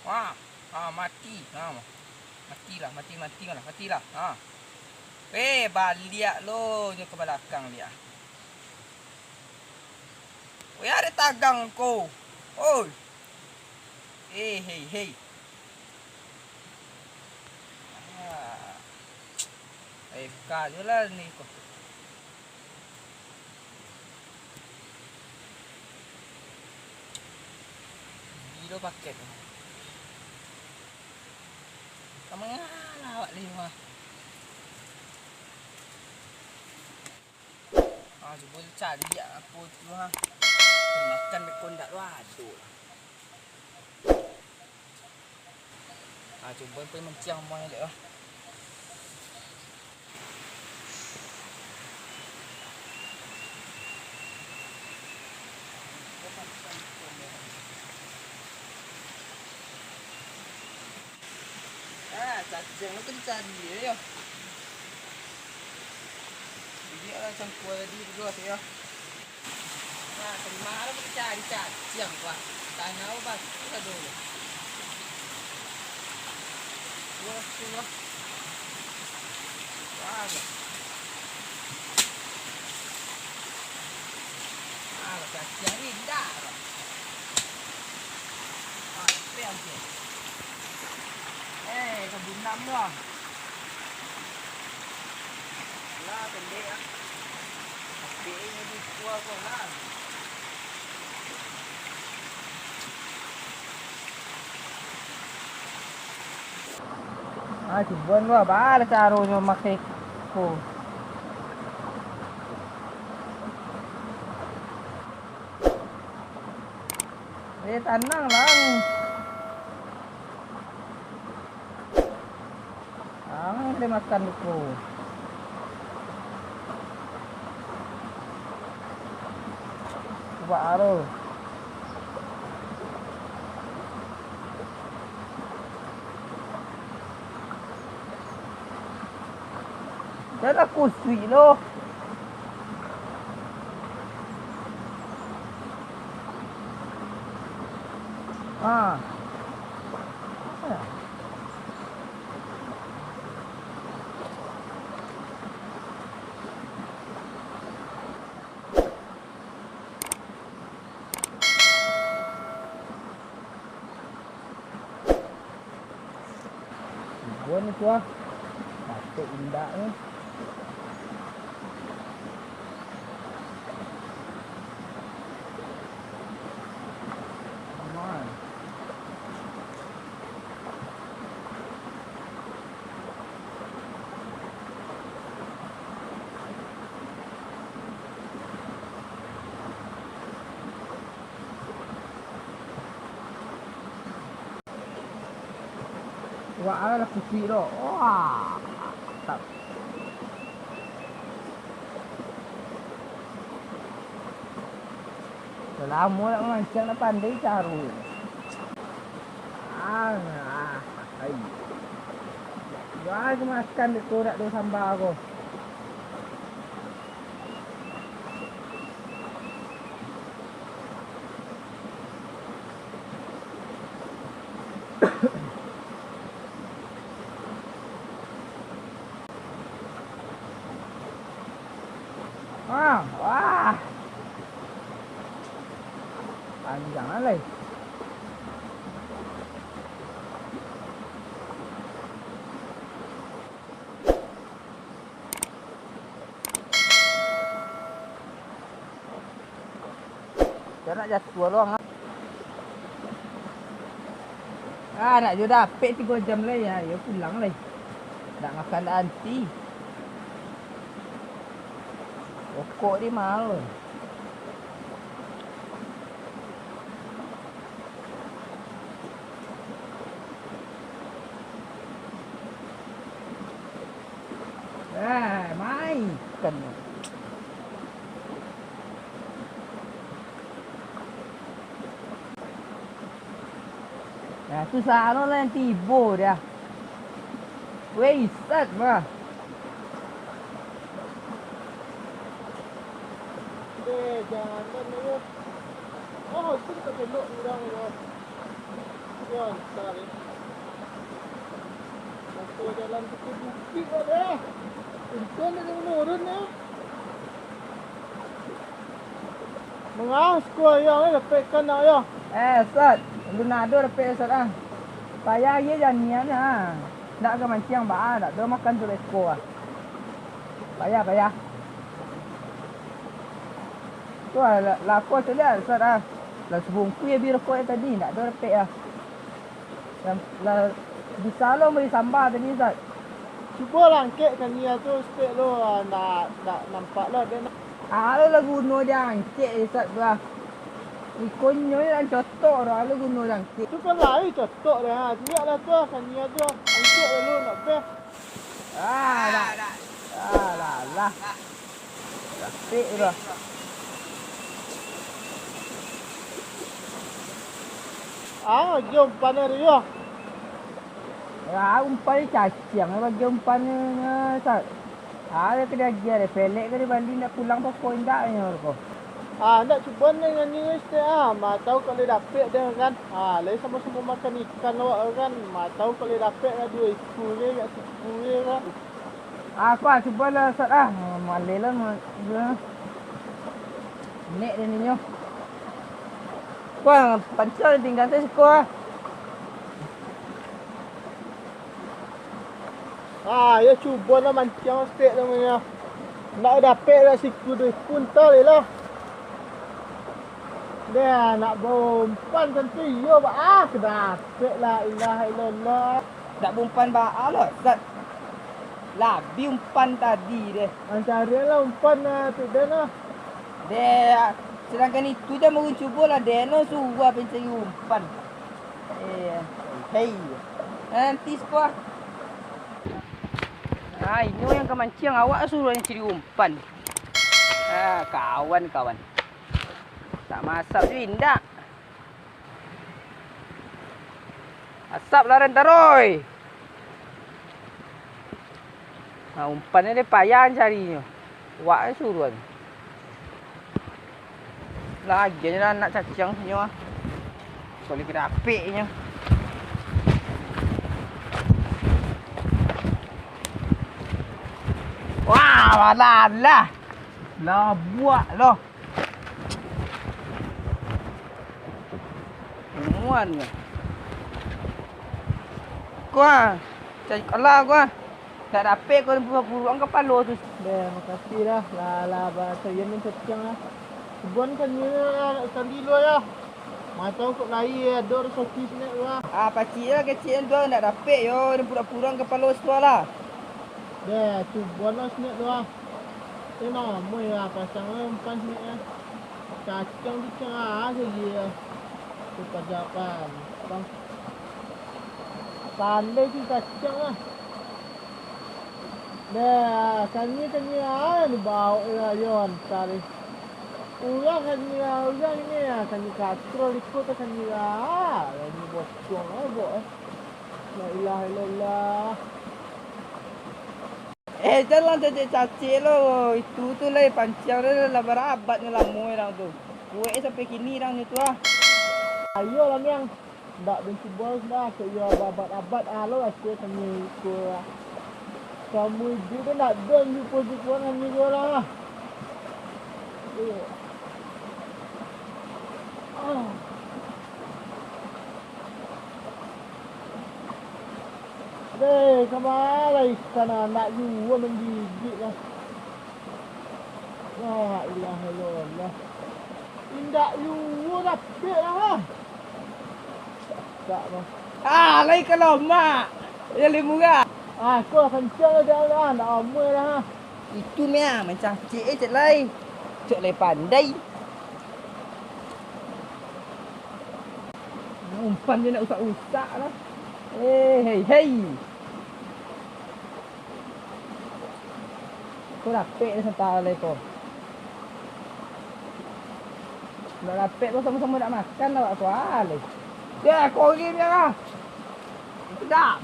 Ha. Ha, mati. Ha. Matilah, matilah. Matilah. Ha. Balik lo je ke belakang dia. Oi, ada tagang kau. Oi. Hei. Kak je lah ni kau. Gila paket tu. Kamu ngalah awak lima. Cuba cari apa tu ha. Makan berkondak tu aduh. Cuba pergi menciang mai lek lah. Cacing tu cari dia ya. Dia lah cangkul tadi dulu saya. Nah, kemana pun cari cacing pak. Tanah apa tu dulu. Wah. Wah. Cacing ni dah. Peang je. Kebun nam lah. Lah, pendek lah. Pendek ni di kuah kau lah. Cuba lu apa lah caranya makai ko. Tenang lang. Dia makan ko. Coba aro. Dah aku sweet lo. Buat ni tu ah. Patut indah ni. Wah, ada kucing tu. Wah. Tak. Lama nak mancang nak pandai caru. Hai. Wah, aku makan tu nak tu sambal aku. Wah. Panjang lah. Dia nak jatuh luang ah. Nak je dapat 3 jam lah ya. Ya pulang lah. Nak makan anti. Pokok dia mahal. Main kan. Susah no lah yang tiba dia. Wasted mah. Jangan ni. Oh, itu tak peluk orang ni. Tuan, tak ni. Masuk jalan tepi bukit ada. Untung dia menurun ya. Mengas kuah yang ni lepaskan nak ya. Sat. Lunado dapat sat ah. Payah ye janian ah. Nak ke mancing ba nak do makan tu leko ah. Payah. Tu lah ko tu dia sat ah. Lah sebungku ye biar ko tadi nak do dapat ah. Lah bisa lo beri sambal tadi sat. Cuba langkek kan dia tu step lo nak nampak lah dia nak. Lo lah guna dia angkit sat tu ah. Ikonnya yang cotok dah lo guna dia angkit. Tu kan lain cotok dia ha. Lihatlah tu kan dia tu. Angkit dulu nak best. Lah. Rapik dah. Jom panah dia. Umpan ni cacing bagi umpannya sat. Dia kena dia ada pelek ke dia balik nak pulang apa poin dak ni kau. Nak cuba dengan ni step Ma tahu kalau dapat dia kan. Lain sama-sama makan ikan awak kan. Ma tahu kalau dapat lah 2 ekor ke kat siku ke kan. Aku cuba lah sat malai lah. Nek dia ni nyo. Kau pancal tinggal saya sekolah. Ya cuba lah mancang step namanya. Nak dapat lah siku 2 pun tali lah. Dia nak bompan tentu yo ba kedapet la ilaha illallah. Tak umpan ba lah sat. Labi umpan tadi dia. Cari lah umpan tu dia lah. Dia sedangkan itu je mau cuba lah dia no suruh pencari umpan. Hei. Nanti sekolah. Ini yang kemancing awak suruh yang cari umpan. Kawan. Tak masak tu indah. Asap lah rentaroy. Umpannya dia payah carinya. Awak suruh ni. Lagi je lah nak cacing senyum. Boleh kena apiknya. Wah, lah. Lah buat loh. Muan ni. Kuah. Cari kalah kuah. Tak dapat kau buruan kepala tu. Makasih dah. Lah bahasa yang ni cacing lah. Buan kan ni ikan dilo ya. Ma tahu kok lain ada sokis ni lah. Pakcik lah kecil tu nak dapat yo. Dia pura-pura kepala setua lah. Tu buan lah sini tu lah. Ini nama ya pasang umpan sini ya. Cacing tu cerah saja. Tu pajakan. Bang. Pandai tu cacing lah. Kan ni ni bau lah yon tadi. Orang kan ni kan ni katrol ikut kan ni ni bocong bok. La ilaha illallah. Jalan cacik lo. Itu tu lah pancang dia lah berabat ni lah muai orang tu. Kuek sampai kini orang ni tu lah. Ayo lah ni yang tak benci bos dah. Saya babat-abat lo asyik kami ikut. Kamu juga nak dong jumpa dengan ni lah. Kemana ikan anak juga menggigit lah. La ilaha illallah. Indak juga dapat lah. Tak lah. Lain kalau mak. Yang lebih murah. Aku kencang dah lah. Nak amal lah. Itu macam cik cik lain. Cik lain pandai. Umpan dia nak usak-usak lah. Hei. Kau dapat dah sentar lah kau. Dah dapat kau sama-sama nak makan lah waktu hal. Ya, kau pergi dia lah. Sedap.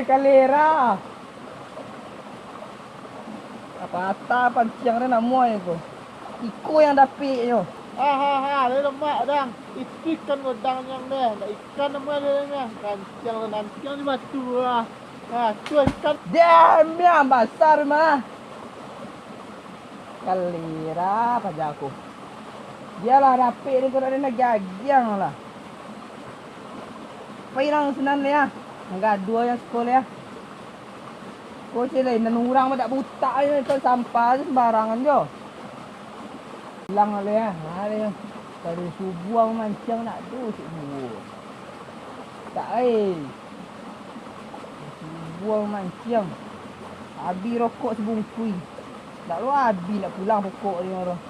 Kalera. Apa pancing dia nak muai tu. Iko yang dapat je. lemak dang. Ikan wedang yang deh. Ikan nama dia ni. Kancang nancang di batu lah. Tu ikan. Damn, yang besar mah. Kalira pajaku. Dialah rapik ni kau nak gagiang lah. Pailang senang ya. Enggak dua yang sekolah ya. Kau cile nan orang mah tak buta ni kau sampah sembarangan jo. Hilang lah ya. Ada dari subuh mancang nak tu subuh. Tak subuh mancang. Habis rokok sebungkus. Tak lu habis nak pulang pokok ni orang.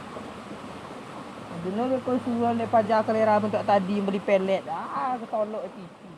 Dulu kau suruh lepas pajar kelera bentuk tadi beli pelet. Ketolok TV.